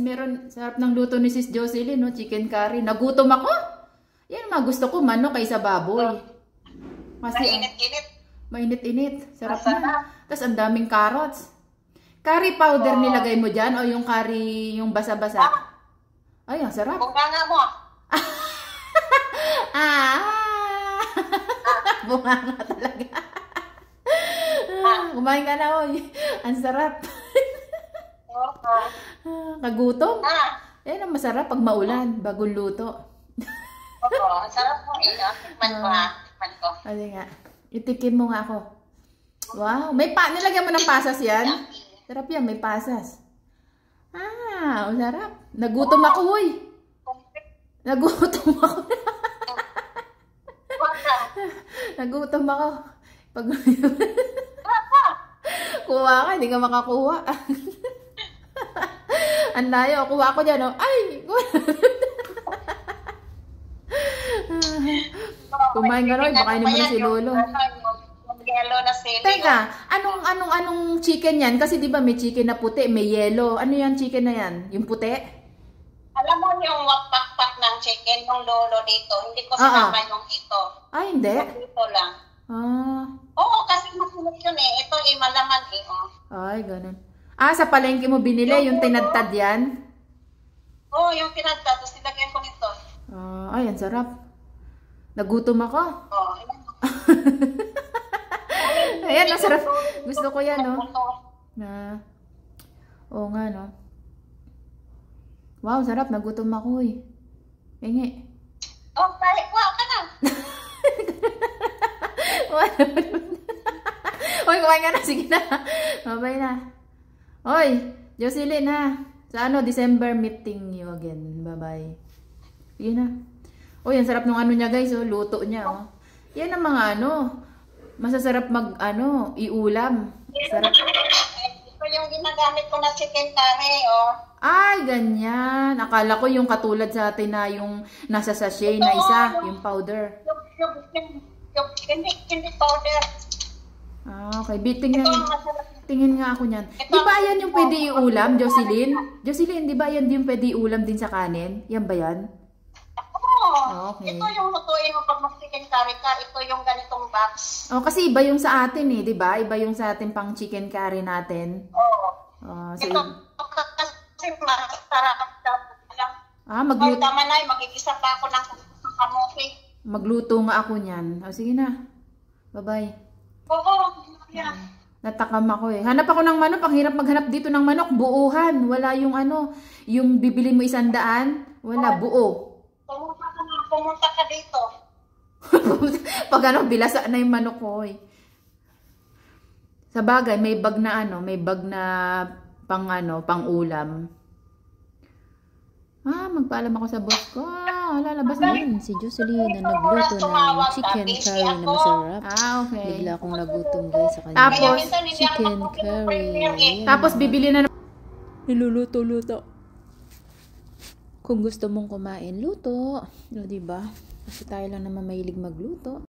meron, sarap ng luto ni Sis Jocelyn, no? Chicken curry. Nagutom ako. Yan, mga gusto ko manok kaysa baboy. Kasi, Mainit-init. mainit-init. Sarap Masarap. na. Tapos, ang daming carrots. Curry powder nilagay mo dyan o yung curry, yung basa-basa? Ay, ang sarap. Bunga nga mo. Bunga nga talaga. Kumain ka na, oy. Ang sarap. Kagutom. Yan ang masarap pag maulan, bagong luto. Oo, ang sarap mo eh. Tikman ko ha. Tikman ko. Kasi nga, itikim mo nga ako. Wow, nilagyan mo ng pasas yan? Sarap yan, may pasas. Ang sarap. Nagutom ako, uy. Nagutom ako. Nagutom ako. Pag kuha ka, hindi ka makakuha. Ang layo, kuha ko dyan, oh. Ay! Kumain ka rin, baka hindi mo na si Lolo. Teka, anong chicken yan? Kasi di ba may chicken na puti, may yellow. Ano yan chicken na yan? Yung puti? Alam mo yung pakpak ng chicken, yung Lolo dito. Hindi ko sinama yung ito. Ay, hindi? Yung ito lang. Oo, kasi masunod yun eh. Ito eh, malaman eh. Oh. Ay, ganun. Sa palengke mo binili, yung tinadtad yan? Oo, yung tinadtad. Tapos nilagyan ko nito. Ay, ang sarap. Nagutom ako. Oo, ayan, ang sarap. Gusto ko yan, no? Oo nga, no? Wow, sarap. Nagutom ako, eh. Hingi. Oh, balik. Wow, ka na. Hoy, kumain ka na. Sige na. Mabay na. Hoy, Jocelyn, ha? Sa December meeting you again. Bye-bye. Sige na. Hoy, ang sarap ng ano niya, guys. Oh, luto niya, oh. Yan ang mga masasarap iulam. Sarap. Ito yung ginagamit ko na chicken curry, oh. Ay, ganyan. Akala ko yung katulad sa atin na yung nasa sachet na isa, yung powder. Yung hindi powder. Okay. Tingin nga ako niyan. Di ba yan yung pwede iulam, Jocelyn? Jocelyn, di ba yan yung pwede iulam din sa kanin? Yan ba yan? Oo. Okay. Ito yung lutuin mo pag mag-chicken curry ka. Ito yung ganitong box. Kasi iba yung sa atin eh, di ba? Iba yung sa atin pang chicken curry natin. Oo. So, ito kasi masarap lang. Magluto. Tama na, magigisa pa ako ng kamote. Magluto nga ako niyan. Sige na. Bye-bye. Oo. Yeah. Natakam ako eh. Hanap ako ng manok. Ang hirap maghanap dito ng manok. Buuhan. Wala yung yung bibili mo 100. Wala, buo. Pumunta ka dito. Pag bilasa na yung manok ko eh. Sa bagay, may bag na pang ulam. Magpaalam ako sa boss ko. Lalabas na yun. Si Jocelyn na nagluto ng chicken curry na masarap. Okay. Bigla akong nagutom guys sa kanya. Tapos, chicken curry. Tapos, bibili na niluluto-luto. Kung gusto mong kumain, luto. Diba? Kasi tayo lang naman mahilig magluto.